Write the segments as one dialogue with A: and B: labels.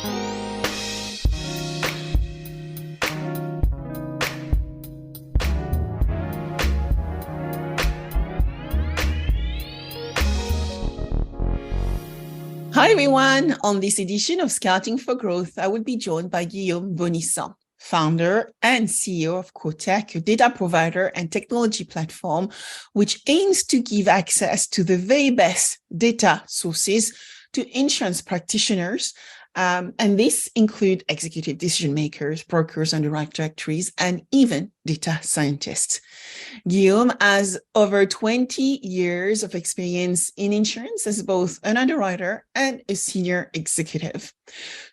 A: Hi, everyone. On this edition of Scouting for Growth, I will be joined by Guillaume Bonnissent, founder and CEO of Quotech, a data provider and technology platform which aims to give access to the very best data sources to insurance practitioners. And this include executive decision makers, brokers, underwriters, actuaries, and even data scientists. Guillaume has over 20 years of experience in insurance as both an underwriter and a senior executive.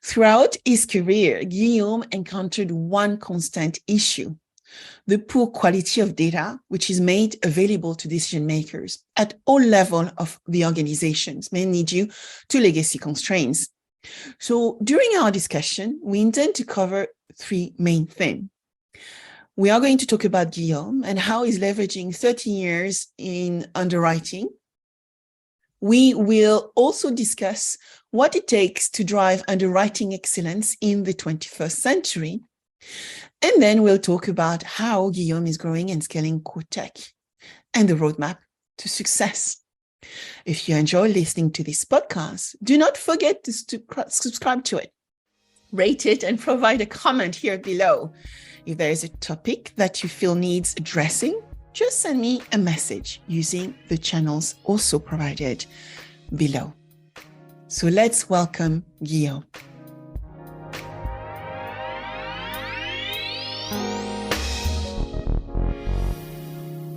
A: Throughout his career, Guillaume encountered one constant issue: the poor quality of data, which is made available to decision makers at all levels of the organizations, mainly due to legacy constraints. So during our discussion, we intend to cover three main themes. We are going to talk about Guillaume and how he's leveraging 30 years in underwriting. We will also discuss what it takes to drive underwriting excellence in the 21st century. And then we'll talk about how Guillaume is growing and scaling Quotech and the roadmap to success. If you enjoy listening to this podcast, do not forget to subscribe to it, rate it, and provide a comment here below. If there is a topic that you feel needs addressing, just send me a message using the channels also provided below. So let's welcome Guillaume.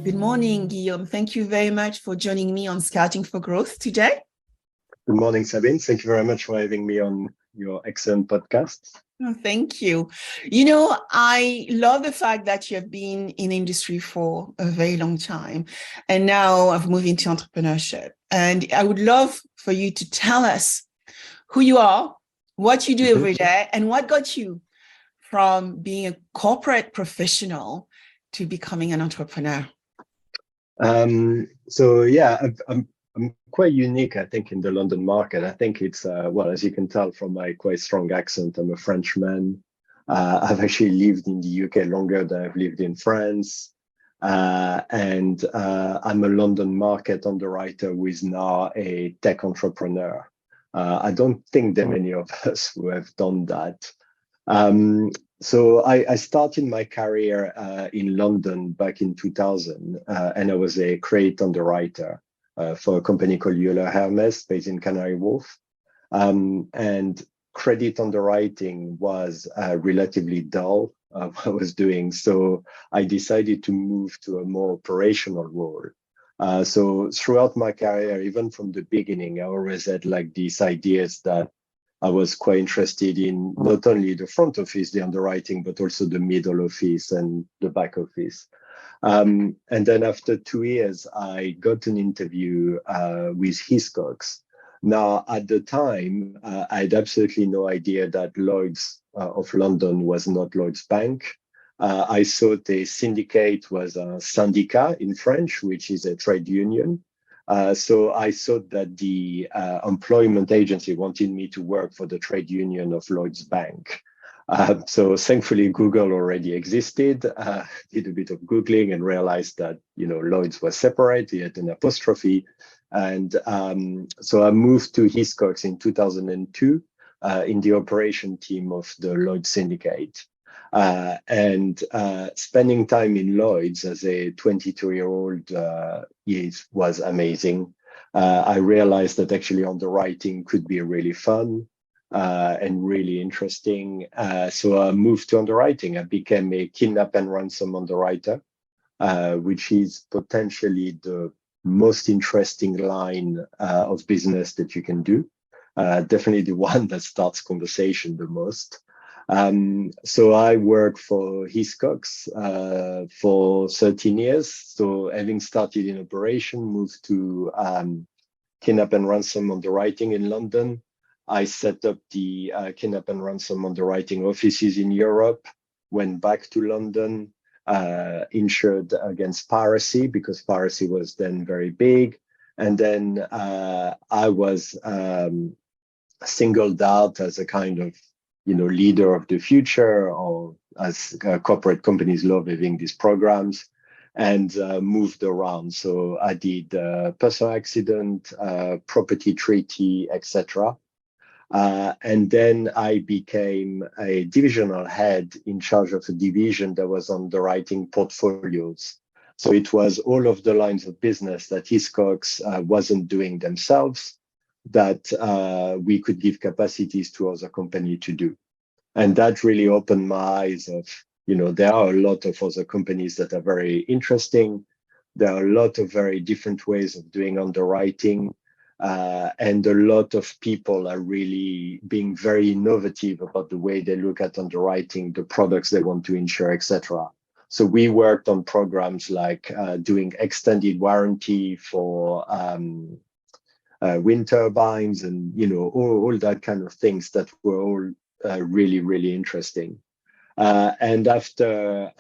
A: Good morning, Guillaume. Thank you very much for joining me on Scouting for Growth today.
B: Good morning, Sabine. Thank you very much for having me on your excellent podcast.
A: Oh, thank you. You know, I love the fact that you have been in industry for a very long time, and now I've moved into entrepreneurship. And I would love for you to tell us who you are, what you do every day, and what got you from being a corporate professional to becoming an entrepreneur.
B: I'm quite unique, I think, in the London market. I think it's, as you can tell from my quite strong accent, I'm a Frenchman. I've actually lived in the UK longer than I've lived in France. And I'm a London market underwriter who is now a tech entrepreneur. I don't think there are many of us who have done that. So I started my career in London back in 2000, and I was a credit underwriter for a company called Euler Hermes based in Canary Wharf. And credit underwriting was relatively dull, what I was doing. So I decided to move to a more operational role. So throughout my career, even from the beginning, I always had like these ideas that I was quite interested in not only the front office, the underwriting, but also the middle office and the back office. And then after 2 years, I got an interview with Hiscox. Now, at the time, I had absolutely no idea that Lloyd's of London was not Lloyd's Bank. I thought a syndicate was a syndicat in French, which is a trade union. So I thought that the employment agency wanted me to work for the trade union of Lloyd's Bank. So thankfully, Google already existed. Did a bit of Googling and realized that, Lloyd's was separate, it had an apostrophe. And so I moved to Hiscox in 2002 in the operation team of the Lloyd's syndicate. And spending time in Lloyd's as a 22-year-old was amazing. I realized that actually underwriting could be really fun and really interesting. So I moved to underwriting. I became a kidnap and ransom underwriter, which is potentially the most interesting line of business that you can do. Definitely the one that starts conversation the most. So I worked for Hiscox for 13 years. So having started in operation, moved to kidnap and ransom underwriting in London. I set up the kidnap and ransom underwriting offices in Europe, went back to London, insured against piracy because piracy was then very big. And then I was singled out as a kind of, leader of the future, or as corporate companies love having these programs, and moved around. So I did personal accident, property treaty, etc. And then I became a divisional head in charge of a division that was underwriting portfolios. So it was all of the lines of business that Hiscox wasn't doing themselves, that we could give capacities to other company to do. And that really opened my eyes of, there are a lot of other companies that are very interesting. There are a lot of very different ways of doing underwriting. And a lot of people are really being very innovative about the way they look at underwriting, the products they want to insure, etc. So we worked on programs like doing extended warranty for wind turbines, and all that kind of things that were all really, really interesting. And after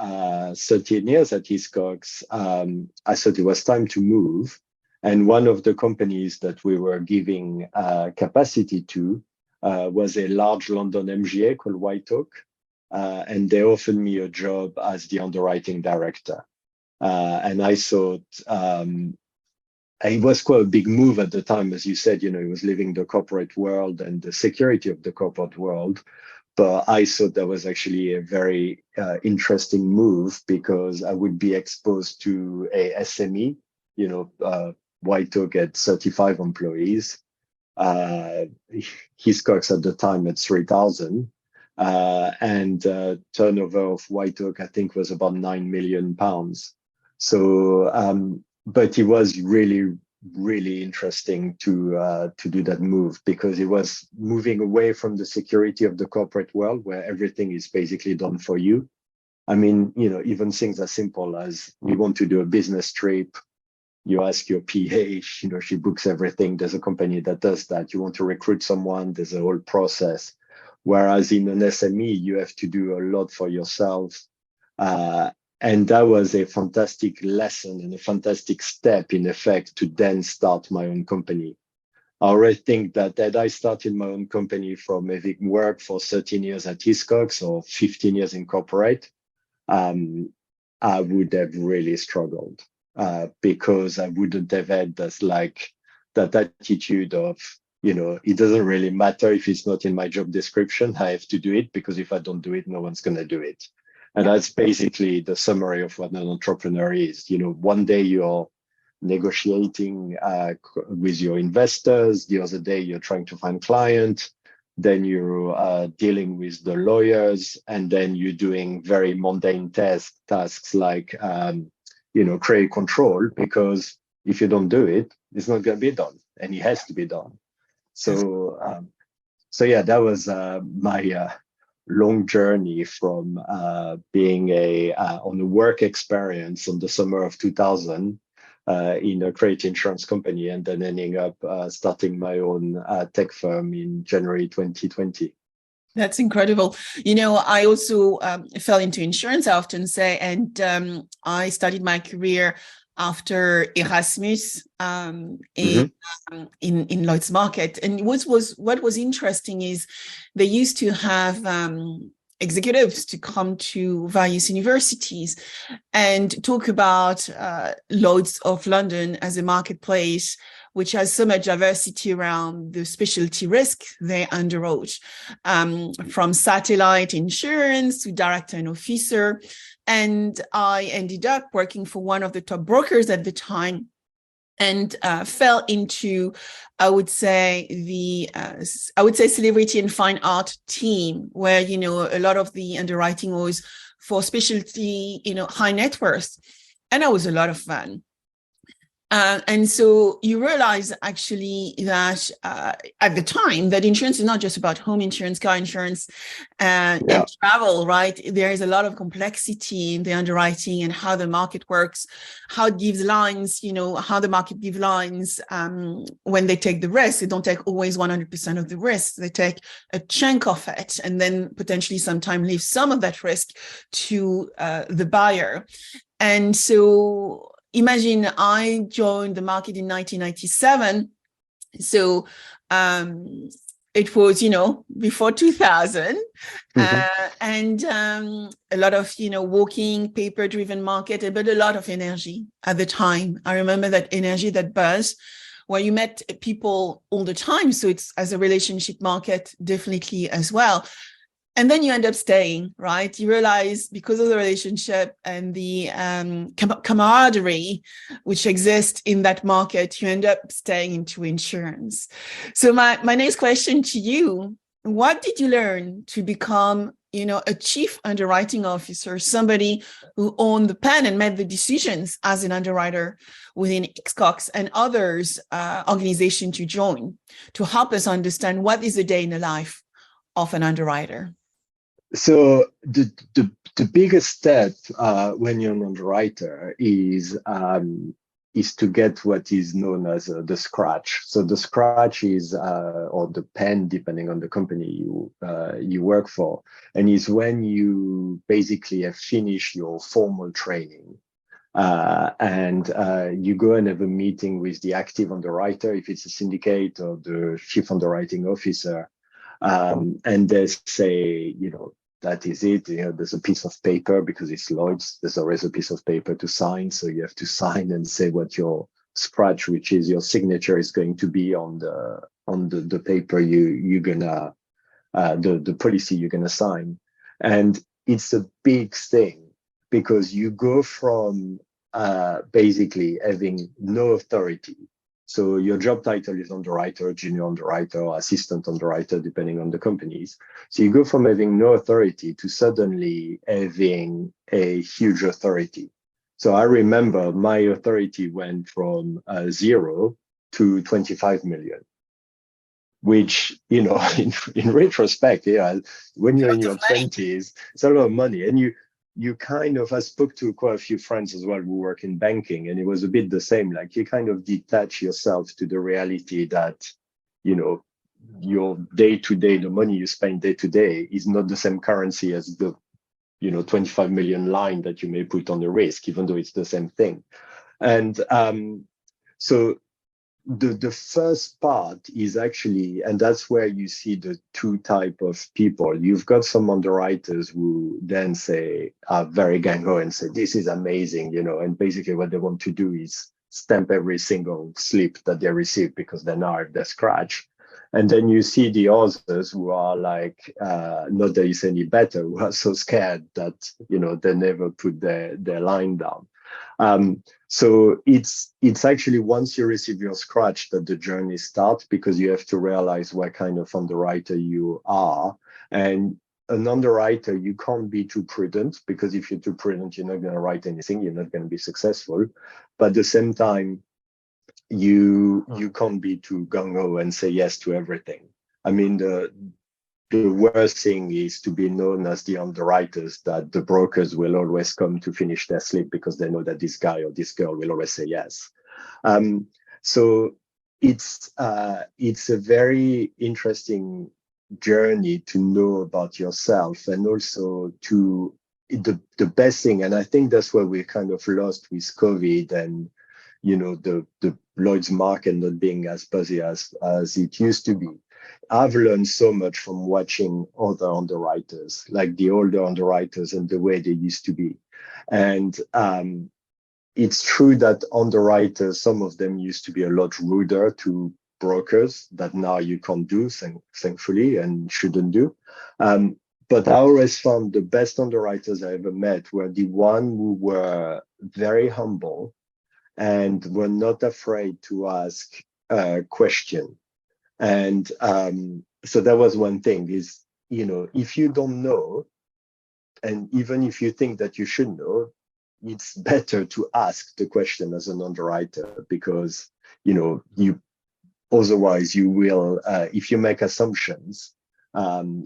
B: 13 years at Hiscox, I thought it was time to move. And one of the companies that we were giving capacity to was a large London MGA called White Oak. And they offered me a job as the underwriting director. And I thought it was quite a big move at the time. As you said, it was leaving the corporate world and the security of the corporate world. But I thought that was actually a very interesting move, because I would be exposed to a SME, White Oak at 35 employees. Hiscox at the time at 3,000. And turnover of White Oak, I think, was about £9 million. So, but it was really, really interesting to do that move, because it was moving away from the security of the corporate world, where everything is basically done for you. I mean, even things as simple as you want to do a business trip, you ask your PA, she books everything. There's a company that does that. You want to recruit someone, there's a whole process. Whereas in an SME, you have to do a lot for yourself. And that was a fantastic lesson and a fantastic step, in effect, to then start my own company. I already think that had I started my own company from having worked for 13 years at Hiscox or 15 years in corporate, I would have really struggled, because I wouldn't have had that attitude of, it doesn't really matter if it's not in my job description. I have to do it, because if I don't do it, no one's going to do it. And that's basically the summary of what an entrepreneur is. One day you're negotiating with your investors, the other day you're trying to find clients, then you're dealing with the lawyers, and then you're doing very mundane tasks like, credit control, because if you don't do it, it's not going to be done, and it has to be done. So, yeah, that was my long journey from being on a work experience in the summer of 2000 in a credit insurance company, and then ending up starting my own tech firm in January 2020.
A: That's incredible. I also fell into insurance, I often say, and I started my career after Erasmus in Lloyd's Market. And what was interesting is they used to have executives to come to various universities and talk about Lloyd's of London as a marketplace which has so much diversity around the specialty risk they underwrote, from satellite insurance to director and officer. And I ended up working for one of the top brokers at the time, and fell into, I would say celebrity and fine art team, where, a lot of the underwriting was for specialty, high net worth. And that was a lot of fun. And so you realize actually that at the time that insurance is not just about home insurance, car insurance, and travel, right? There is a lot of complexity in the underwriting and how the market works, how it gives lines, how the market gives lines when they take the risk. They don't take always 100% of the risk. They take a chunk of it and then potentially sometimes leave some of that risk to the buyer. And so imagine I joined the market in 1997. So it was, before 2000,
B: Mhm.
A: and a lot of, walking, paper-driven market, but a lot of energy at the time. I remember that energy, that buzz, where you met people all the time. So it's as a relationship market, definitely as well. And then you end up staying, right? You realize because of the relationship and the camaraderie which exists in that market, you end up staying into insurance. So my next question to you, what did you learn to become, a chief underwriting officer, somebody who owned the pen and made the decisions as an underwriter within Xcox and others organization to join, to help us understand what is a day in the life of an underwriter?
B: So the biggest step when you're an underwriter is to get what is known as the scratch. So the scratch is or the pen, depending on the company you work for, and is when you basically have finished your formal training. And you go and have a meeting with the active underwriter, if it's a syndicate, or the chief underwriting officer, and they say, that is it. There's a piece of paper because it's Lloyd's. There's always a piece of paper to sign, so you have to sign and say what your scratch, which is your signature, is going to be on the paper you're gonna the policy you're gonna sign, and it's a big thing because you go from basically having no authority. So your job title is underwriter, junior underwriter, or assistant underwriter, depending on the companies. So you go from having no authority to suddenly having a huge authority. So I remember my authority went from 0 to 25 million, which, in retrospect, when you're in your 20s, it's a lot of money. And you kind of, I spoke to quite a few friends as well who work in banking, and it was a bit the same. Like, you kind of detach yourself to the reality that, your day to day, the money you spend day to day is not the same currency as the, 25 million line that you may put on the risk, even though it's the same thing. And so the first part is actually, and that's where you see the two type of people. You've got some underwriters who then are very gung-ho and say, this is amazing, and basically what they want to do is stamp every single slip that they receive because they now have their scratch. And then you see the others who are like, not that it's any better, who are so scared that, they never put their line down. So it's actually once you receive your scratch that the journey starts, because you have to realize what kind of underwriter you are. And an underwriter, you can't be too prudent, because if you're too prudent, you're not going to write anything, you're not going to be successful. But at the same time, you can't be too gung-ho and say yes to everything. I mean, the worst thing is to be known as the underwriters that the brokers will always come to finish their slip because they know that this guy or this girl will always say yes. So it's a very interesting journey to know about yourself, and also to the best thing. And I think that's where we're kind of lost with COVID, and the Lloyd's market not being as busy as it used to be. I've learned so much from watching other underwriters, like the older underwriters and the way they used to be. And it's true that underwriters, some of them used to be a lot ruder to brokers that now you can't do, thankfully, and shouldn't do. But I always found the best underwriters I ever met were the ones who were very humble and were not afraid to ask a question. And so that was one thing is, if you don't know, and even if you think that you should know, it's better to ask the question as an underwriter, because, otherwise you will, if you make assumptions,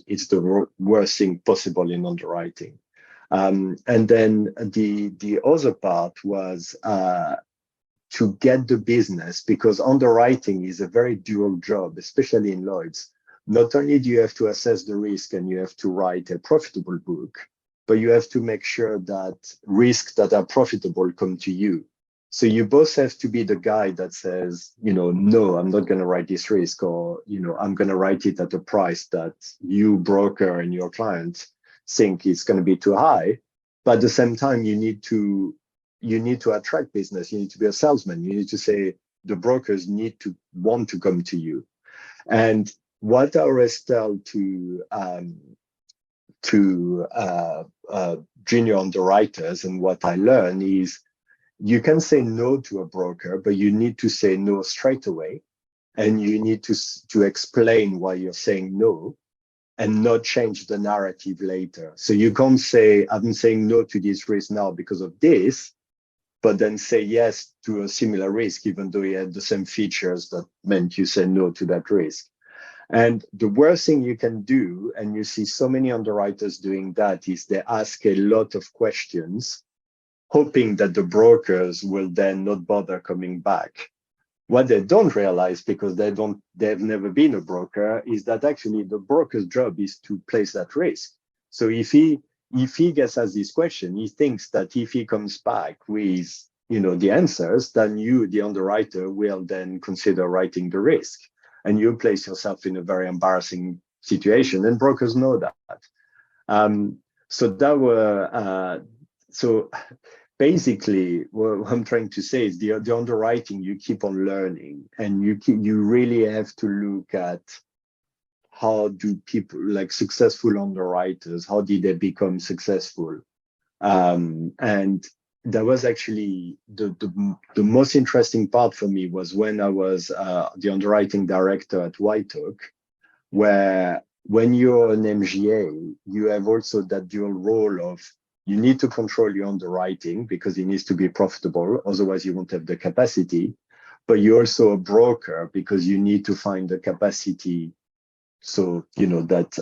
B: it's the worst thing possible in underwriting. And then the other part was to get the business, because underwriting is a very dual job, especially in Lloyd's. Not only do you have to assess the risk and you have to write a profitable book, but you have to make sure that risks that are profitable come to you. So you both have to be the guy that says, no, I'm not going to write this risk, or, I'm going to write it at a price that you, broker, and your client think is going to be too high. But at the same time, you need to attract business. You need to be a salesman. You need to say the brokers need to want to come to you. And what I always tell to junior underwriters, and what I learn is, you can say no to a broker, but you need to say no straight away. And you need to explain why you're saying no, and not change the narrative later. So you can't say, I'm saying no to this risk now because of this, but then say yes to a similar risk, even though you had the same features that meant you said no to that risk. And the worst thing you can do, and you see so many underwriters doing that, is they ask a lot of questions, hoping that the brokers will then not bother coming back. What they don't realize, because they've never been a broker, is that actually the broker's job is to place that risk. So if he gets asked this question, he thinks that if he comes back with the answers, then you, the underwriter, will then consider writing the risk, and you place yourself in a very embarrassing situation. And brokers know that. So basically, what I'm trying to say is the underwriting, you keep on learning, and you really have to look at how do people, like successful underwriters, how did they become successful? And that was actually the most interesting part for me, was when I was the underwriting director at Quotech, where when you're an MGA, you have also that dual role of, you need to control your underwriting because it needs to be profitable, otherwise you won't have the capacity. But you're also a broker because you need to find the capacity, so that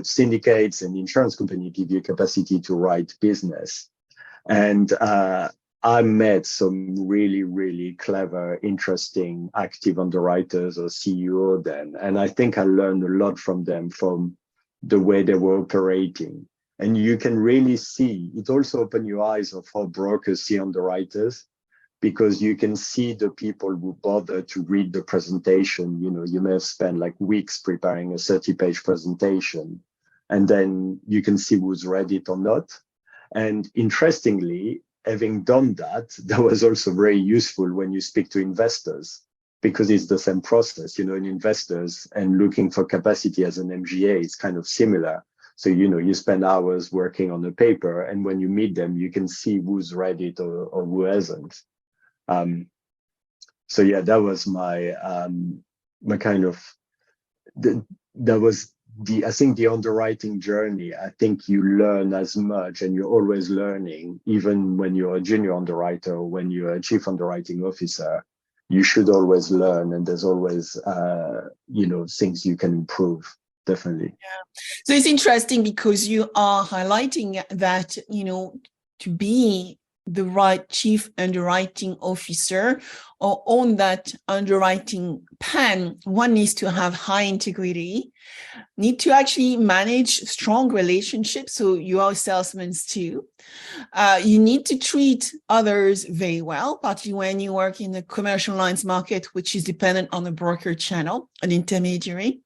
B: syndicates and insurance company give you capacity to write business. And I met some really, really clever, interesting, active underwriters or CEO then. And I think I learned a lot from them, from the way they were operating. And you can really see, it also opened your eyes of how brokers see underwriters, because you can see the people who bother to read the presentation. You may have spent like weeks preparing a 30-page presentation, and then you can see who's read it or not. And interestingly, having done that, that was also very useful when you speak to investors, because it's the same process. In investors and looking for capacity as an MGA, it's kind of similar. So, you spend hours working on a paper, and when you meet them, you can see who's read it or who hasn't. So yeah, that was my kind of, that was I think the underwriting journey. I think you learn as much, and you're always learning, even when you're a junior underwriter or when you're a chief underwriting officer. You should always learn, and there's always things you can improve. Definitely.
A: Yeah. So it's interesting because you are highlighting that, to be the right chief underwriting officer or own that underwriting pen, one needs to have high integrity, need to actually manage strong relationships. So you are salesmen too. You need to treat others very well, particularly when you work in the commercial lines market, which is dependent on the broker channel, an intermediary.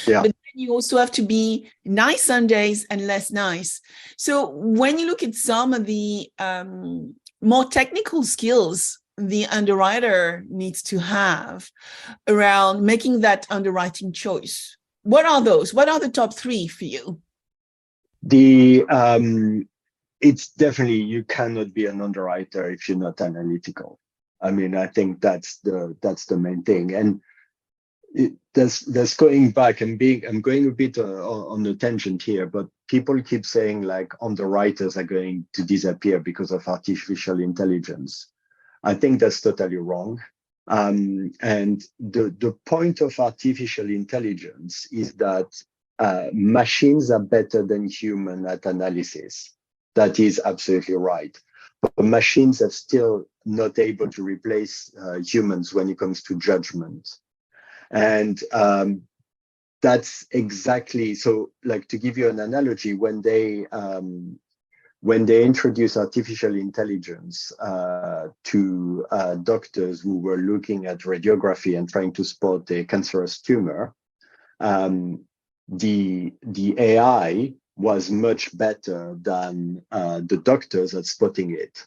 B: Yeah.
A: But then you also have to be nice some days and less nice. So when you look at some of the more technical skills the underwriter needs to have around making that underwriting choice, what are those? What are the top three for you?
B: It's definitely, you cannot be an underwriter if you're not analytical. I mean, I think that's the main thing. And that's going back, and I'm going a bit on a tangent here, but people keep saying like underwriters are going to disappear because of artificial intelligence. I think that's totally wrong. And the point of artificial intelligence is that machines are better than human at analysis. That is absolutely right. But machines are still not able to replace humans when it comes to judgment. And that's exactly, so like, to give you an analogy, when they when they introduced artificial intelligence to doctors who were looking at radiography and trying to spot a cancerous tumor, the AI was much better than the doctors at spotting it.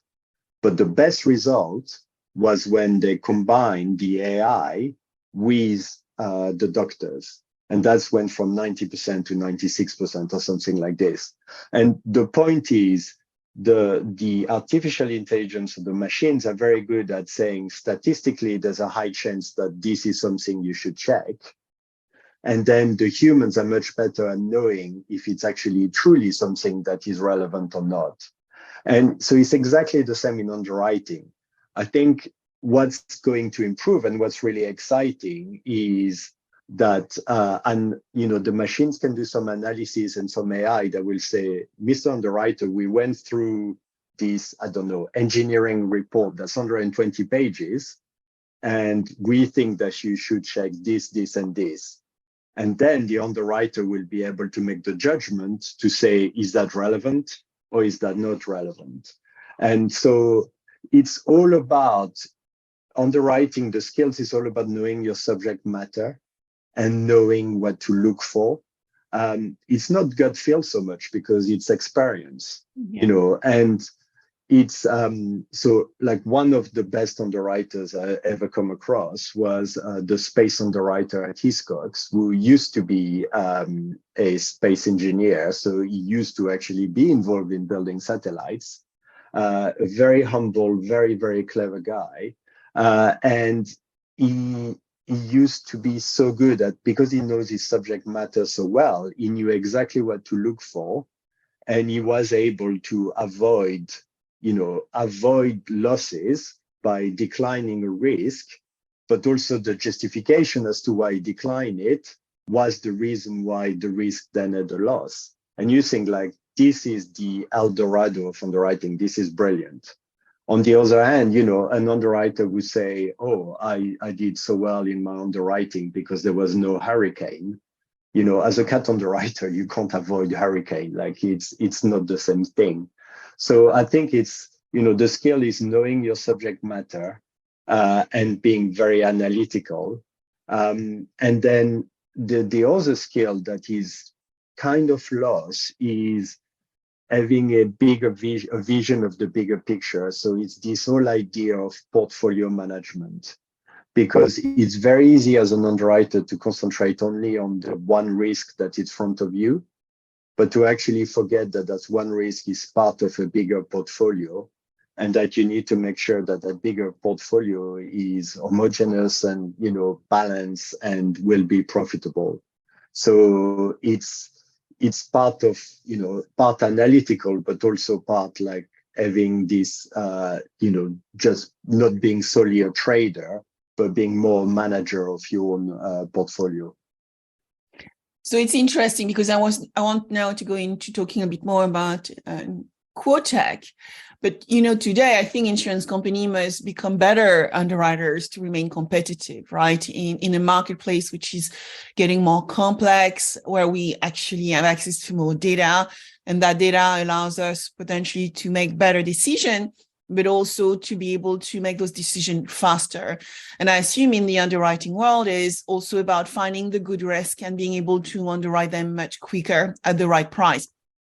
B: But the best result was when they combined the AI with the doctors. And that's went from 90% to 96% or something like this. And the point is, the artificial intelligence of the machines are very good at saying statistically there's a high chance that this is something you should check. And then the humans are much better at knowing if it's actually truly something that is relevant or not. And so it's exactly the same in underwriting. I think what's going to improve and what's really exciting is that, the machines can do some analysis and some AI that will say, Mr. Underwriter, we went through this, engineering report that's 120 pages, and we think that you should check this, this, and this. And then the underwriter will be able to make the judgment to say, is that relevant or is that not relevant? And so it's all about underwriting. The skills is all about knowing your subject matter and knowing what to look for. It's not gut feel so much because it's experience, and it's so like one of the best underwriters I ever come across was the space underwriter at Hiscox, who used to be a space engineer. So he used to actually be involved in building satellites. A very humble, very, very clever guy. And he used to be so good at, because he knows his subject matter so well, he knew exactly what to look for. And he was able to avoid losses by declining a risk, but also the justification as to why he declined it was the reason why the risk then had a loss. And you think like, this is the El Dorado of underwriting. This is brilliant. On the other hand, an underwriter would say, oh, I did so well in my underwriting because there was no hurricane. As a cat underwriter, you can't avoid hurricane. Like it's not the same thing. So I think it's, the skill is knowing your subject matter and being very analytical. And then the other skill that is kind of lost is having a bigger vision of the bigger picture. So it's this whole idea of portfolio management, because it's very easy as an underwriter to concentrate only on the one risk that is in front of you, but to actually forget that that one risk is part of a bigger portfolio, and that you need to make sure that that bigger portfolio is homogeneous and balanced and will be profitable. So it's part of part analytical, but also part like having this just not being solely a trader, but being more manager of your own portfolio.
A: So it's interesting because I want now to go into talking a bit more about Quotech. But today I think insurance company must become better underwriters to remain competitive, right? In a marketplace which is getting more complex, where we actually have access to more data, and that data allows us potentially to make better decisions, but also to be able to make those decisions faster. And I assume in the underwriting world is also about finding the good risk and being able to underwrite them much quicker at the right price,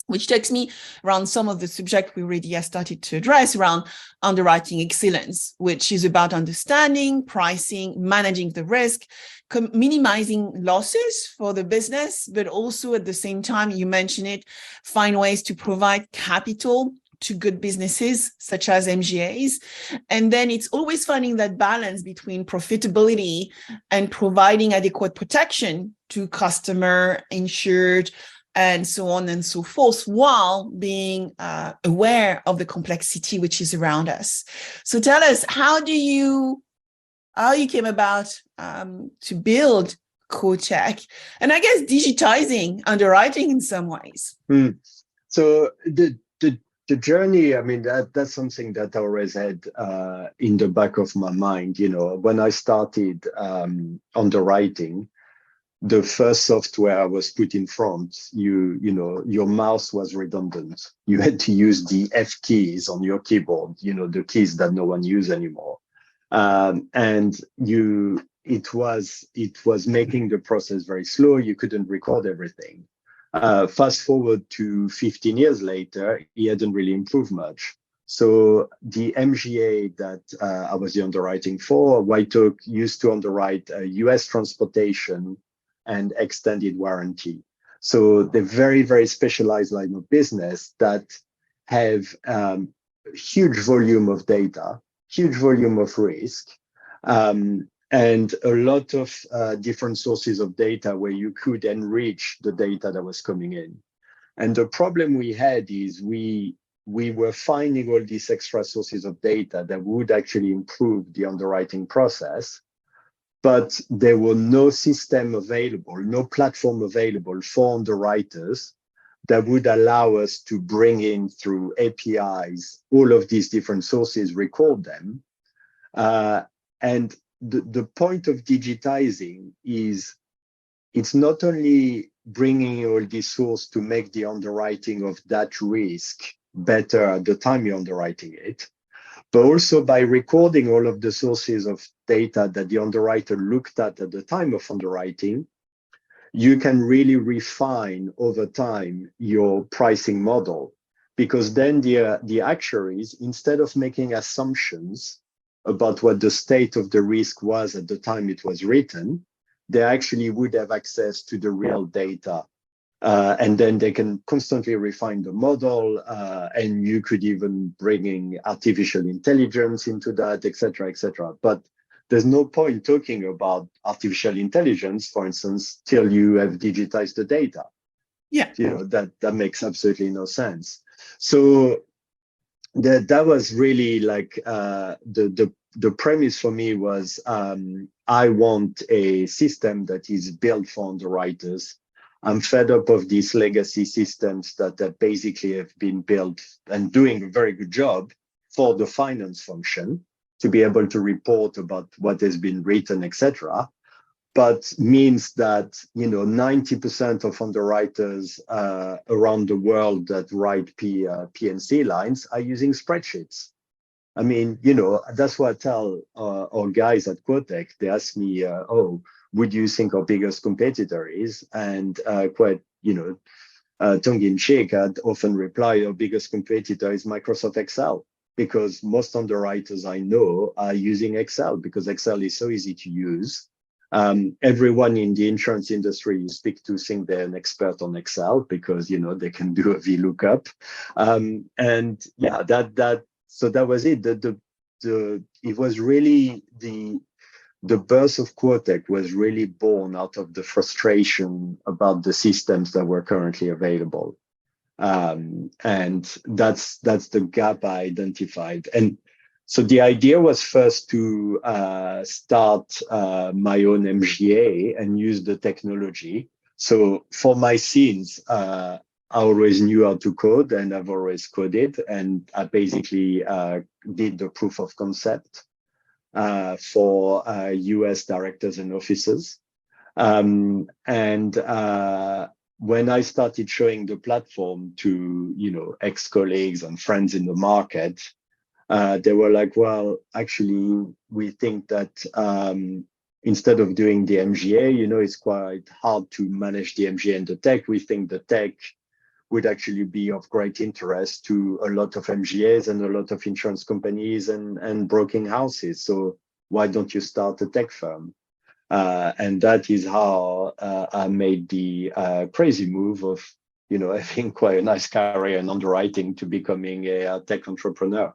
A: which takes me around some of the subject we already have started to address around underwriting excellence, which is about understanding, pricing, managing the risk, minimizing losses for the business, but also at the same time, you mentioned it, find ways to provide capital to good businesses such as MGAs. And then it's always finding that balance between profitability and providing adequate protection to customer, insured, and so on and so forth, while being aware of the complexity which is around us. So tell us, how you came about to build Quotech, and I guess digitizing underwriting in some ways.
B: So the journey, I mean, that's something that I always had in the back of my mind. When I started underwriting, the first software was put in front, you know, your mouse was redundant. You had to use the F keys on your keyboard, you know, the keys that no one uses anymore. And it was making the process very slow. You couldn't record everything. Fast forward to 15 years later, it hadn't really improved much. So the MGA that I was the underwriting for, Whitehawk used to underwrite US transportation and extended warranty. So they're very, very specialized line of business that have huge volume of data, huge volume of risk, and a lot of different sources of data where you could enrich the data that was coming in. And the problem we had is we were finding all these extra sources of data that would actually improve the underwriting process, but there were no system available, no platform available for underwriters that would allow us to bring in through APIs all of these different sources, record them. And the point of digitizing is it's not only bringing all these sources to make the underwriting of that risk better at the time you're underwriting it, but also by recording all of the sources of data that the underwriter looked at the time of underwriting, you can really refine over time your pricing model, because then the actuaries, instead of making assumptions about what the state of the risk was at the time it was written, they actually would have access to the real data. And then they can constantly refine the model, and you could even bring in artificial intelligence into that, et cetera, et cetera. But there's no point talking about artificial intelligence, for instance, till you have digitized the data.
A: Yeah.
B: You know, that makes absolutely no sense. So that was really like the premise for me was I want a system that is built for underwriters. I'm fed up of these legacy systems that basically have been built and doing a very good job for the finance function to be able to report about what has been written, etc. But means that, you know, 90% of underwriters around the world that write P&C lines are using spreadsheets. I mean, you know, that's what I tell our guys at Quotech. They ask me, oh, would you think our biggest competitor is? And quite, you know, tongue-in-cheek, I'd often reply, our biggest competitor is Microsoft Excel, because most underwriters I know are using Excel because Excel is so easy to use. Everyone in the insurance industry you speak to think they're an expert on Excel because, you know, they can do a VLOOKUP. And yeah, so that was it. It was really the birth of Quotech was really born out of the frustration about the systems that were currently available. And that's the gap I identified. And so the idea was first to start my own MGA and use the technology. So for my scenes, I always knew how to code, and I've always coded. And I basically did the proof of concept for US directors and officers. And when I started showing the platform to, you know, ex-colleagues and friends in the market, they were like, well, actually, we think that instead of doing the MGA, you know, it's quite hard to manage the MGA and the tech. We think the tech would actually be of great interest to a lot of MGAs and a lot of insurance companies and broking houses. So why don't you start a tech firm? And that is how I made the crazy move of, you know, having quite a nice career in underwriting to becoming a tech entrepreneur.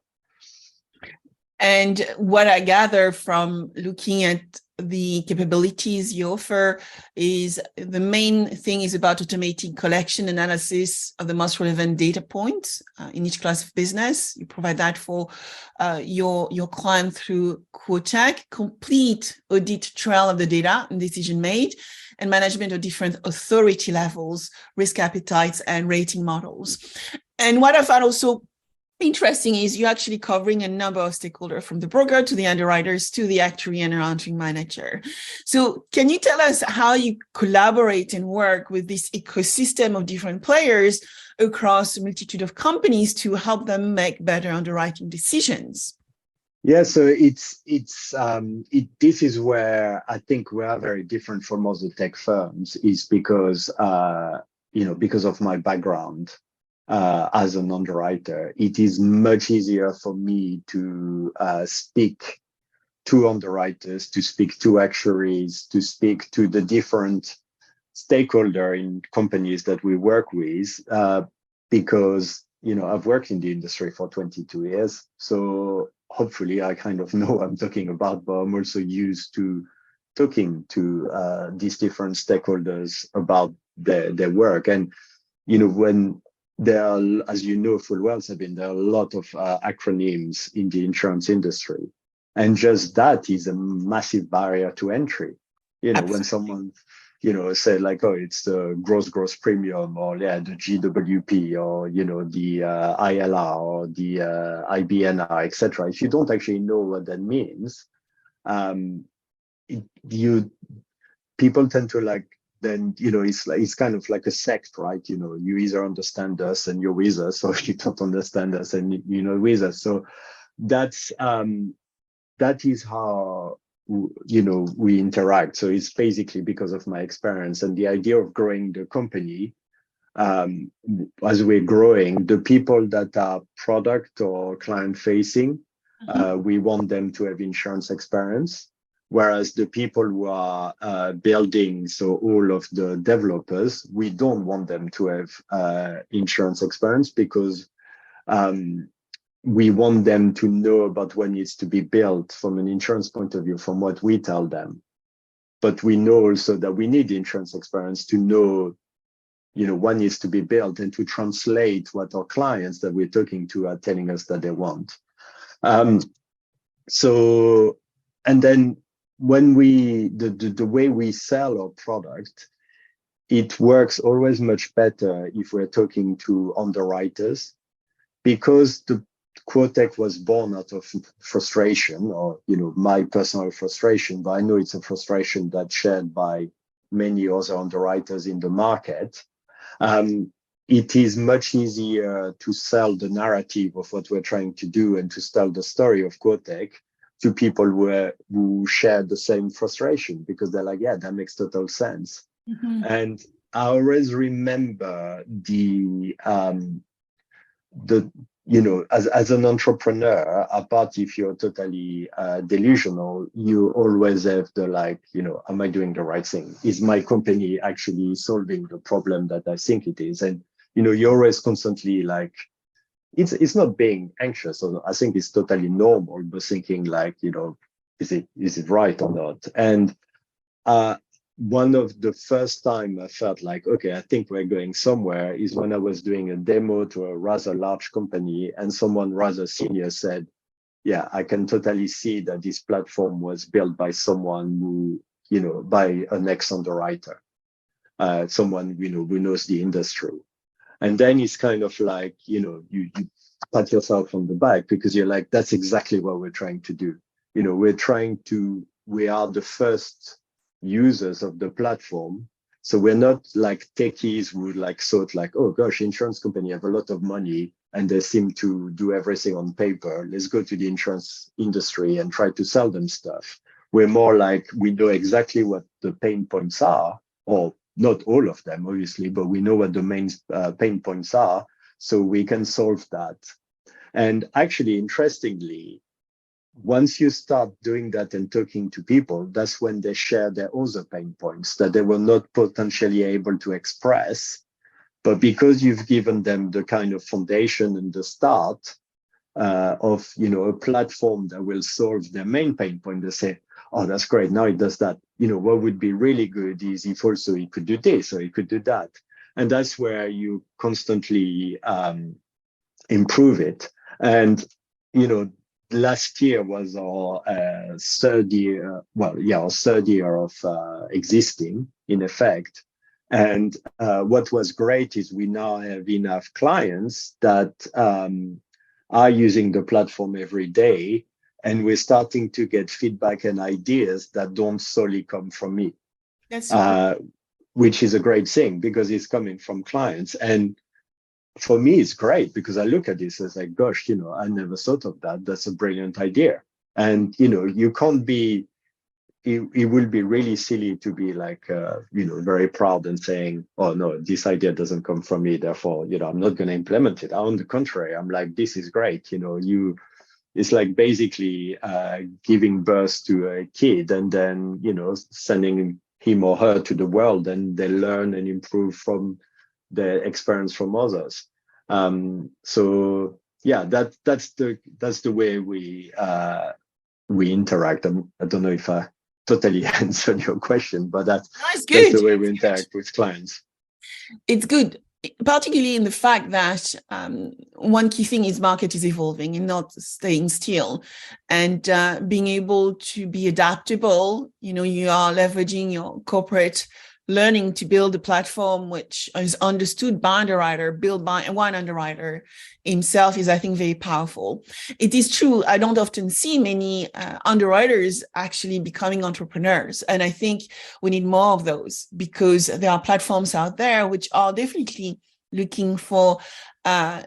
A: And what I gather from looking at the capabilities you offer is the main thing is about automating collection analysis of the most relevant data points in each class of business. You provide that for your client through Quotech, complete audit trail of the data and decision made, and management of different authority levels, risk appetites, and rating models. And what I found also interesting is you're actually covering a number of stakeholders, from the broker to the underwriters to the actuary and accounting manager. So can you tell us how you collaborate and work with this ecosystem of different players across a multitude of companies to help them make better underwriting decisions?
B: Yeah, so this is where I think we are very different from other tech firms, is because because of my background as an underwriter. It is much easier for me to speak to underwriters, to speak to actuaries, to speak to the different stakeholder in companies that we work with, because I've worked in the industry for 22 years, so hopefully I kind of know what I'm talking about, but I'm also used to talking to these different stakeholders about their work. And when there are, as you know full well, Sabine, there are a lot of acronyms in the insurance industry, and just that is a massive barrier to entry.
A: Absolutely.
B: When someone say like, oh, it's the gross premium, or the GWP, or the ILR, or the IBNR, etc. If you don't actually know what that means, people tend to like, then it's kind of like a sect, right? You either understand us and you're with us, or you don't understand us and you're not with us. So that is how we interact. So it's basically because of my experience and the idea of growing the company. As we're growing, the people that are product or client facing, we want them to have insurance experience. Whereas the people who are building, so all of the developers, we don't want them to have insurance experience, because we want them to know about what needs to be built from an insurance point of view, from what we tell them. But we know also that we need insurance experience to know, what needs to be built, and to translate what our clients that we're talking to are telling us that they want. And then when the way we sell our product, it works always much better if we're talking to underwriters, because the Quotech was born out of frustration, or my personal frustration, but I know it's a frustration that's shared by many other underwriters in the market. It is much easier to sell the narrative of what we're trying to do, and to tell the story of Quotech to people who share the same frustration, because they're like, yeah, that makes total sense. And I always remember as an entrepreneur, apart if you're totally delusional, you always have the am I doing the right thing? Is my company actually solving the problem that I think it is? And you're always constantly like, it's not being anxious, or I think it's totally normal, but thinking like, is it right or not? And one of the first time I felt like, okay, I think we're going somewhere, is when I was doing a demo to a rather large company, and someone rather senior said, yeah, I can totally see that this platform was built by someone who, by an ex-underwriter, someone, who knows the industry. And then it's kind of like, you pat yourself on the back, because you're like, that's exactly what we're trying to do. We are the first users of the platform. So we're not like techies who thought like, oh gosh, insurance company have a lot of money and they seem to do everything on paper. Let's go to the insurance industry and try to sell them stuff. We're more like, we know exactly what the pain points are, or not all of them, obviously, but we know what the main pain points are, so we can solve that. And actually, interestingly, once you start doing that and talking to people, that's when they share their other pain points that they were not potentially able to express. But because you've given them the kind of foundation and the start of a platform that will solve their main pain point, they say, oh, that's great, now it does that. What would be really good is if also it could do this or it could do that. And that's where you constantly improve it. And last year was our third year of existing, in effect. And what was great is we now have enough clients that are using the platform every day, and we're starting to get feedback and ideas that don't solely come from me.
A: That's
B: Which is a great thing because it's coming from clients. And for me, it's great because I look at this as like, gosh, I never thought of that. That's a brilliant idea. And, you can't be, it will be really silly to be like, very proud and saying, oh, no, this idea doesn't come from me. Therefore, I'm not going to implement it. On the contrary, I'm like, this is great. It's like basically giving birth to a kid and then, sending him or her to the world, and they learn and improve from the experience from others. So yeah, that's the way we interact. I don't know if I totally answered your question, but that's
A: good.
B: the way we interact with clients.
A: It's good, particularly in the fact that one key thing is market is evolving and not staying still, and being able to be adaptable. You are leveraging your corporate learning to build a platform which is understood by underwriter, built by one underwriter himself, is, I think, very powerful. It is true, I don't often see many underwriters actually becoming entrepreneurs. And I think we need more of those, because there are platforms out there which are definitely looking for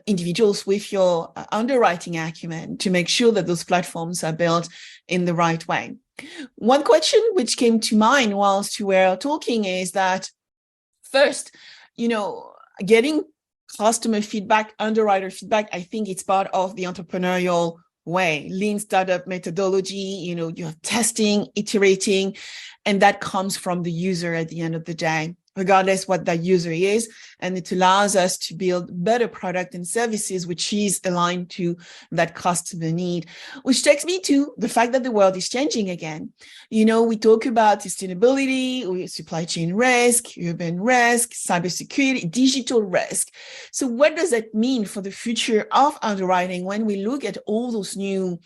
A: individuals with your underwriting acumen to make sure that those platforms are built in the right way. One question which came to mind whilst you were talking is that, first, getting customer feedback, underwriter feedback, I think it's part of the entrepreneurial way. Lean startup methodology, you have testing, iterating, and that comes from the user at the end of the day, regardless what that user is. And it allows us to build better product and services which is aligned to that customer need, which takes me to the fact that the world is changing again. We talk about sustainability, supply chain risk, urban risk, cybersecurity, digital risk. So what does that mean for the future of underwriting when we look at all those new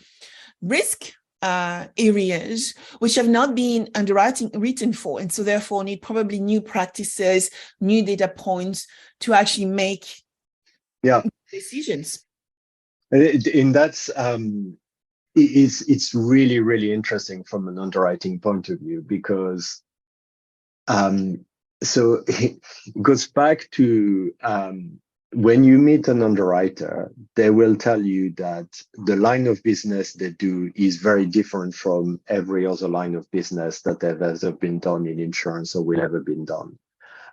A: risk areas which have not been underwriting written for, and so therefore need probably new practices, new data points to actually make decisions?
B: And that's it's really, really interesting from an underwriting point of view, because so it goes back to when you meet an underwriter, they will tell you that the line of business they do is very different from every other line of business that have ever been done in insurance or will ever been done.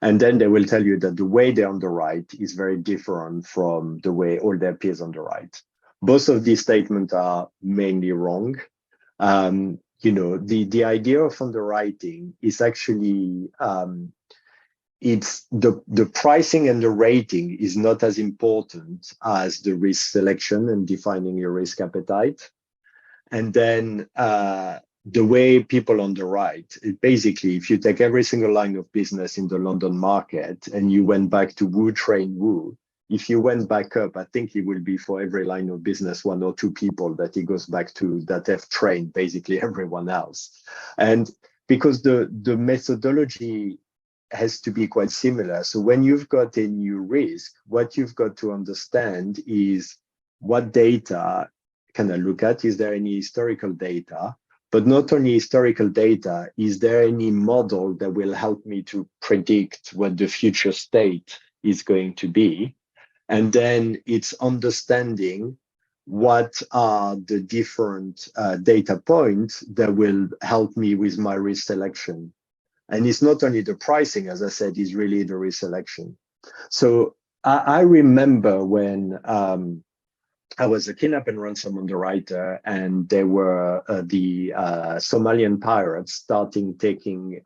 B: And then they will tell you that the way they underwrite is very different from the way all their peers underwrite. Both of these statements are mainly wrong. The idea of underwriting is actually it's the pricing and the rating is not as important as the risk selection and defining your risk appetite. And then the way people underwrite, basically, if you take every single line of business in the London market and you went back to who trained who, if you went back up, I think it will be for every line of business, 1 or 2 people that it goes back to that have trained basically everyone else. And because the methodology has to be quite similar. So when you've got a new risk, what you've got to understand is what data can I look at? Is there any historical data? But not only historical data, is there any model that will help me to predict what the future state is going to be? And then it's understanding what are the different data points that will help me with my risk selection. And it's not only the pricing, as I said, it's really the risk selection. So I remember when I was a kidnap and ransom underwriter, and there were the Somalian pirates starting taking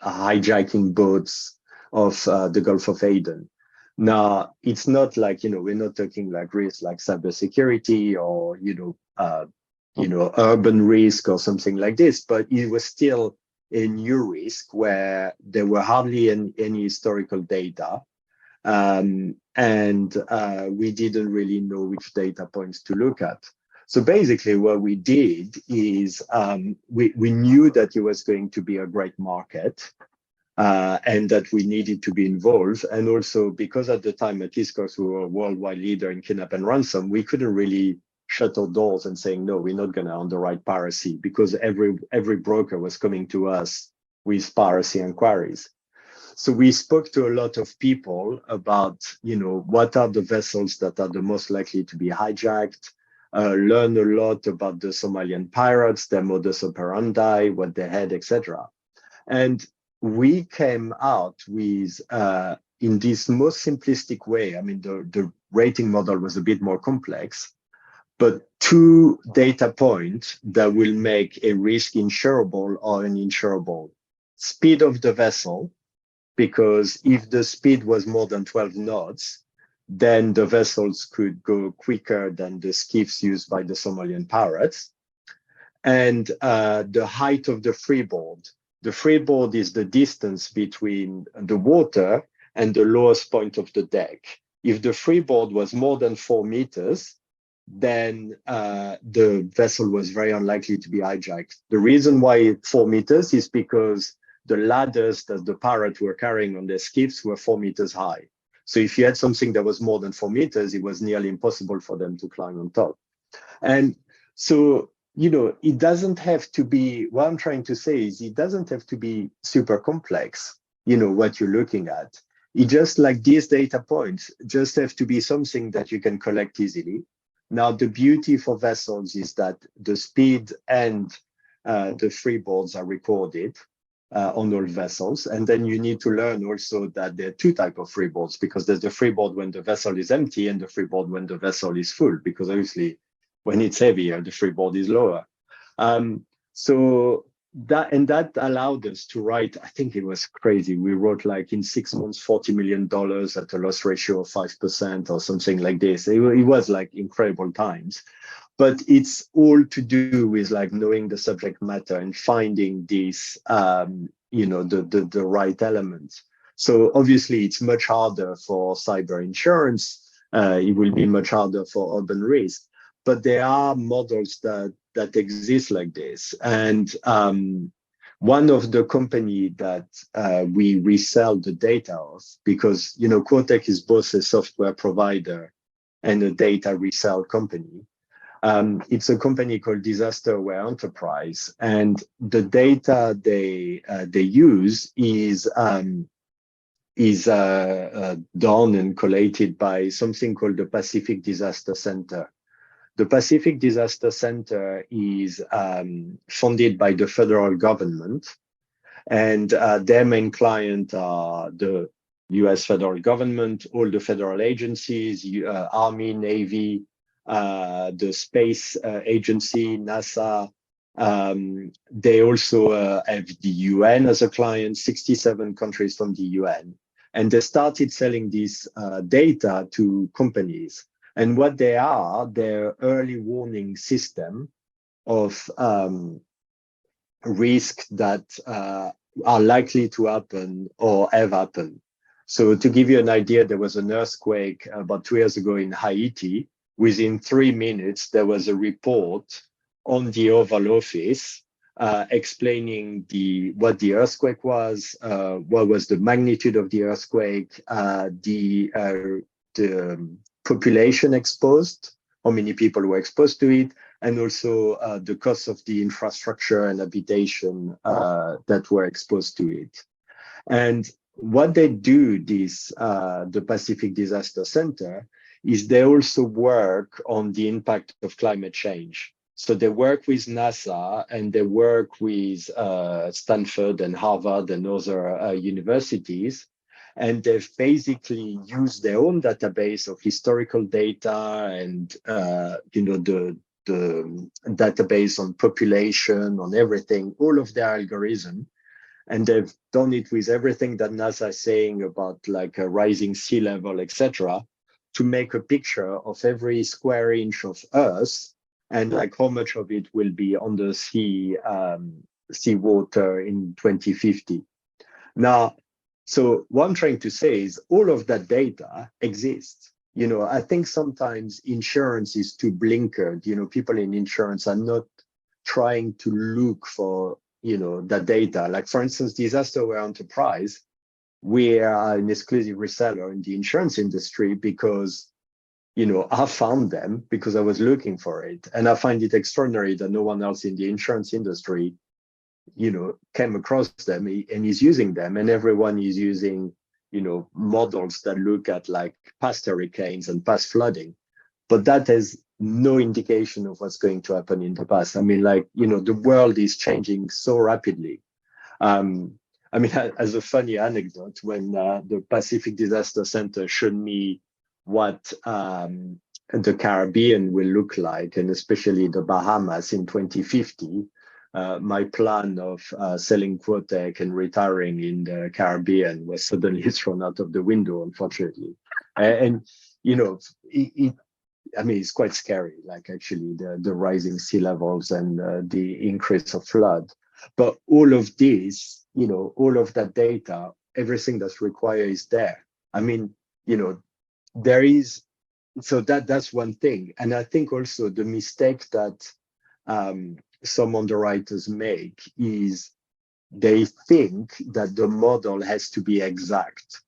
B: hijacking boats of the Gulf of Aden. Now, it's not like, we're not talking like risks like cybersecurity or, urban risk or something like this, but it was still a new risk where there were hardly any historical data. And we didn't really know which data points to look at. So basically what we did is we knew that it was going to be a great market. and that we needed to be involved. And also because at the time, at least because we were a worldwide leader in kidnap and ransom, we couldn't really shut our doors and saying, no, we're not going to underwrite piracy, because every broker was coming to us with piracy inquiries. So we spoke to a lot of people about, what are the vessels that are the most likely to be hijacked, learn a lot about the Somalian pirates, their modus operandi, what they had, etc. And we came out with, in this most simplistic way, I mean, the rating model was a bit more complex, but 2 data points that will make a risk insurable or uninsurable. Speed of the vessel, because if the speed was more than 12 knots, then the vessels could go quicker than the skiffs used by the Somalian pirates. And the height of the freeboard. The freeboard is the distance between the water and the lowest point of the deck. If the freeboard was more than 4 meters, then the vessel was very unlikely to be hijacked. The reason why 4 meters is because the ladders that the pirates were carrying on their skiffs were 4 meters high. So if you had something that was more than 4 meters, it was nearly impossible for them to climb on top. And so, it doesn't have to be, what I'm trying to say is it doesn't have to be super complex, what you're looking at. It just like these data points just have to be something that you can collect easily. Now, the beauty for vessels is that the speed and the freeboards are recorded on all vessels. And then you need to learn also that there are 2 types of freeboards, because there's the freeboard when the vessel is empty and the freeboard when the vessel is full, because obviously when it's heavier, the freeboard is lower. So that allowed us to write, I think it was crazy. We wrote like in 6 months, $40 million at a loss ratio of 5% or something like this. It was like incredible times. But it's all to do with like knowing the subject matter and finding these, the right elements. So obviously it's much harder for cyber insurance. It will be much harder for urban risk. But there are models that exist like this. And one of the company that we resell the data of, because Quotech is both a software provider and a data resell company. It's a company called Disaster Aware Enterprise, and the data they use is done and collated by something called the Pacific Disaster Center. The Pacific Disaster Center is funded by the federal government, and their main client are the US federal government, all the federal agencies, Army, Navy, the space agency, NASA. They also have the UN as a client, 67 countries from the UN. And they started selling this data to companies. And what they are, they're early warning system of risks that are likely to happen or have happened. So to give you an idea, there was an earthquake about 2 years ago in Haiti. Within 3 minutes, there was a report on the Oval Office explaining what the earthquake was, what was the magnitude of the earthquake, the population exposed, how many people were exposed to it, and also the cost of the infrastructure and habitation that were exposed to it. And what they do, the Pacific Disaster Center, is they also work on the impact of climate change. So they work with NASA and they work with Stanford and Harvard and other universities. And they've basically used their own database of historical data and the database on population, on everything, all of their algorithm. And they've done it with everything that NASA is saying about like a rising sea level, etc., to make a picture of every square inch of Earth and like how much of it will be under seawater in 2050. Now, so what I'm trying to say is all of that data exists. I think sometimes insurance is too blinkered. People in insurance are not trying to look for that data. Like for instance, disaster aware enterprise, we are an exclusive reseller in the insurance industry because I found them because I was looking for it. And I find it extraordinary that no one else in the insurance industry, came across them and is using them. And everyone is using, models that look at like past hurricanes and past flooding. But that has no indication of what's going to happen in the past. I mean, the world is changing so rapidly. As a funny anecdote, when the Pacific Disaster Center showed me what the Caribbean will look like, and especially the Bahamas in 2050, my plan of selling Quotech and retiring in the Caribbean was suddenly thrown out of the window, unfortunately. It's quite scary, like actually the rising sea levels and the increase of flood. But all of this, all of that data, everything that's required is there. There is, so that's one thing. And I think also the mistake that some underwriters make is they think that the model has to be exact.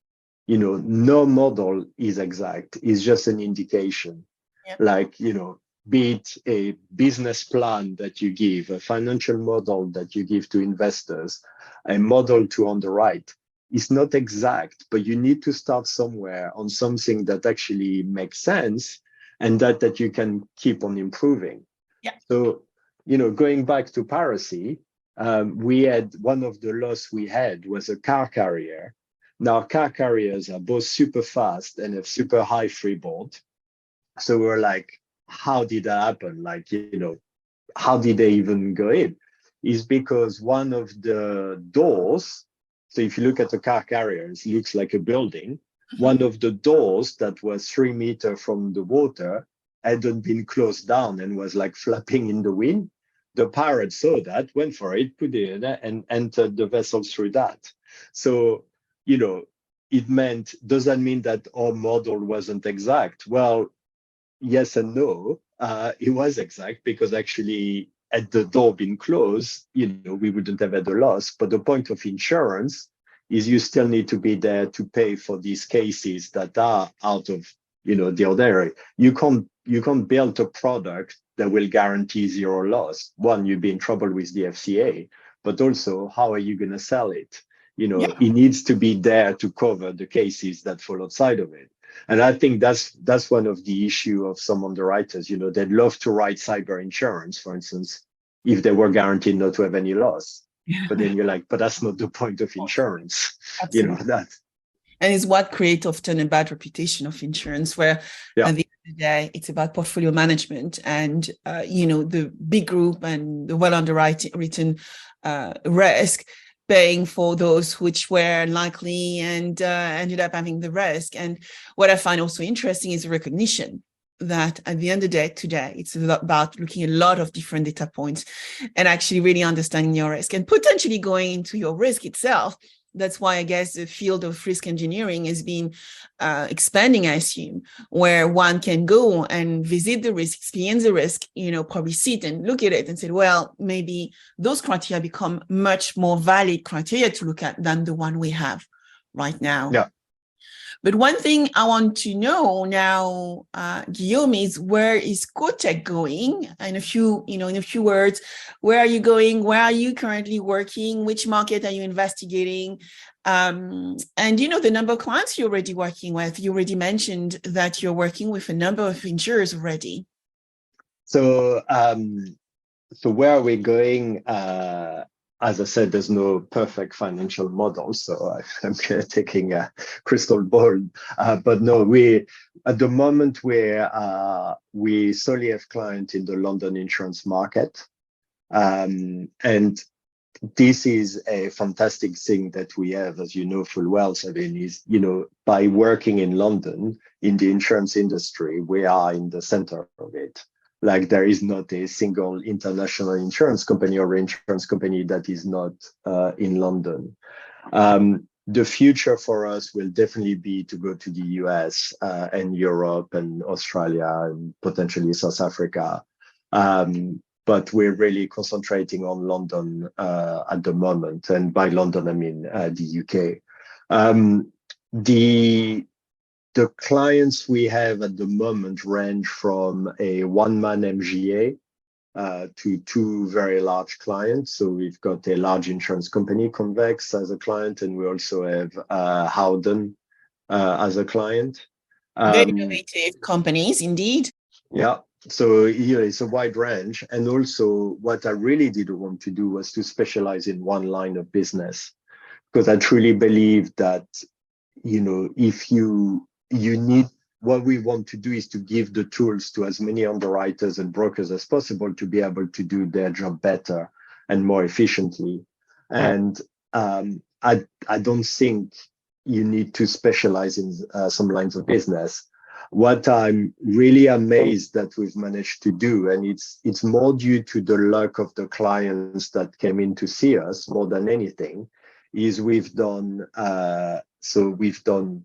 B: No model is exact, it's just an indication. Yeah. Be it a business plan that you give, a financial model that you give to investors, a model to underwrite. It's not exact, but you need to start somewhere on something that actually makes sense and that you can keep on improving.
A: Yeah.
B: So, going back to piracy, we had one of the loss we had was a car carrier. Now, car carriers are both super fast and have super high freeboard. So we're like, how did that happen? How did they even go in? Is because one of the doors, so if you look at the car carriers, it looks like a building. Mm-hmm. One of the doors that was 3 meters from the water hadn't been closed down and was like flapping in the wind. The pirate saw that, went for it, put it in there, and entered the vessel through that. So, it meant, does that mean that our model wasn't exact? Well, yes and no. It was exact because actually had the door been closed, we wouldn't have had a loss. But the point of insurance is you still need to be there to pay for these cases that are out of, the ordinary. You can't build a product that will guarantee zero loss. One, you'd be in trouble with the FCA, but also how are you going to sell it?
A: Yeah.
B: It needs to be there to cover the cases that fall outside of it. And I think that's one of the issue of some underwriters. They'd love to write cyber insurance, for instance, if they were guaranteed not to have any loss. But then you're like, but that's not the point of insurance.
A: Absolutely.
B: That.
A: And it's what creates often a bad reputation of insurance, where at the end of the day, it's about portfolio management and, the big group and the well underwritten risk, paying for those which were unlikely and ended up having the risk. And what I find also interesting is the recognition that at the end of the day, today, it's about looking at a lot of different data points and actually really understanding your risk and potentially going into your risk itself. That's why I guess the field of risk engineering has been expanding, I assume, where one can go and visit the risk, experience the risk, probably sit and look at it and say, well, maybe those criteria become much more valid criteria to look at than the one we have right now.
B: Yeah.
A: But one thing I want to know now, Guillaume, is where is Quotech going? In a few words, where are you going? Where are you currently working? Which market are you investigating? And the number of clients you're already working with. You already mentioned that you're working with a number of insurers already.
B: So where are we going? As I said, there's no perfect financial model, so I'm taking a crystal ball. But no, at the moment we solely have clients in the London insurance market, and this is a fantastic thing that we have, as you know full well, Sabine, is by working in London in the insurance industry, we are in the center of it. Like there is not a single international insurance company or insurance company that is not in London. The future for us will definitely be to go to the US and Europe and Australia and potentially South Africa. but we're really concentrating on London at the moment. And by London, I mean the UK. The clients we have at the moment range from a one-man MGA to two very large clients. So we've got a large insurance company, Convex, as a client, and we also have Howden as a client.
A: Very innovative companies, indeed.
B: Yeah. So it's a wide range. And also what I really did want to do was to specialize in one line of business, because I truly believe that, if you need, what we want to do is to give the tools to as many underwriters and brokers as possible to be able to do their job better and more efficiently. And I don't think you need to specialize in some lines of business. What I'm really amazed that we've managed to do, and it's more due to the luck of the clients that came in to see us more than anything, is we've done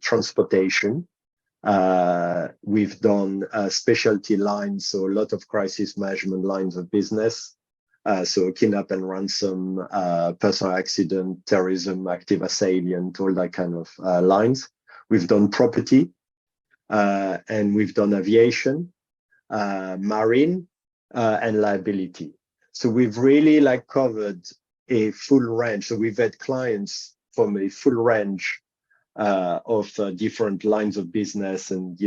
B: transportation, we've done specialty lines, so a lot of crisis management lines of business, so kidnap and ransom, personal accident, terrorism, active assailant, all that kind of lines. We've done property, and we've done aviation, marine, and liability. So we've really covered a full range. So we've had clients from a full range of different lines of business, and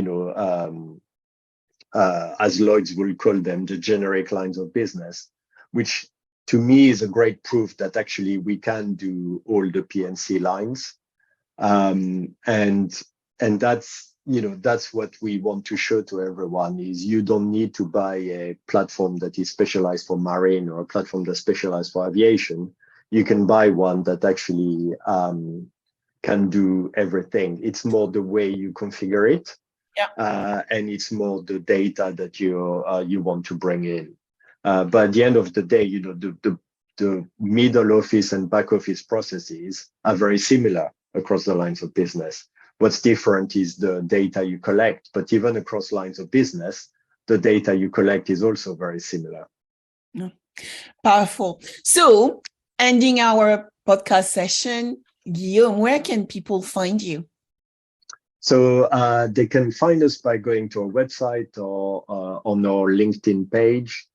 B: as Lloyd's will call them, the generic lines of business, which to me is a great proof that actually we can do all the P&C lines, and that's what we want to show to everyone, is you don't need to buy a platform that is specialized for marine or a platform that's specialized for aviation. You can buy one that actually can do everything. It's more the way you configure it, and it's more the data that you want to bring in. But at the end of the day, the middle office and back office processes are very similar across the lines of business. What's different is the data you collect, but even across lines of business, the data you collect is also very similar.
A: Powerful. So, ending our podcast session, Guillaume, where can people find you?
B: So they can find us by going to our website or on our LinkedIn page.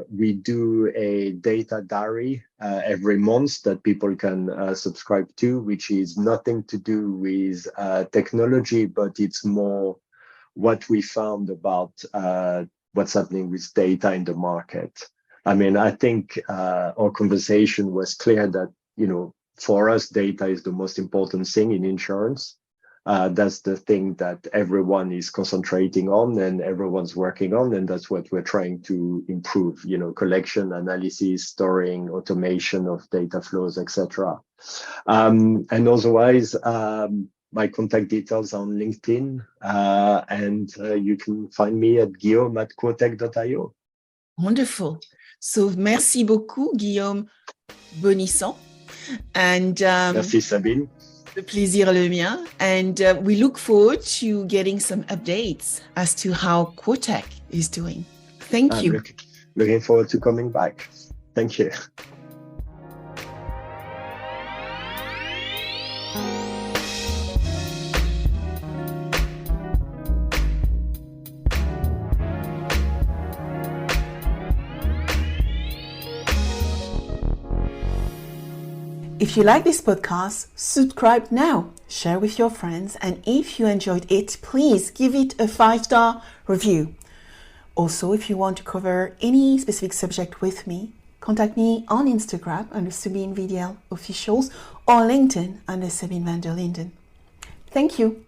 B: We do a data diary every month that people can subscribe to, which is nothing to do with technology, but it's more what we found about what's happening with data in the market. I mean, I think our conversation was clear that, for us, data is the most important thing in insurance. That's the thing that everyone is concentrating on and everyone's working on, and that's what we're trying to improve, collection, analysis, storing, automation of data flows, etc. And otherwise, my contact details on LinkedIn, and you can find me at guillaume@quotech.io.
A: Wonderful. So merci beaucoup, Guillaume Bonnissent. And
B: merci, Sabine.
A: Le plaisir le mien. And we look forward to getting some updates as to how Quotech is doing. Thank you.
B: Looking forward to coming back. Thank you.
A: If you like this podcast, subscribe now, share with your friends, and if you enjoyed it, please give it a 5-star review. Also, if you want to cover any specific subject with me, contact me on Instagram under Sabine VdL Officials or LinkedIn under Sabine VdL. Thank you.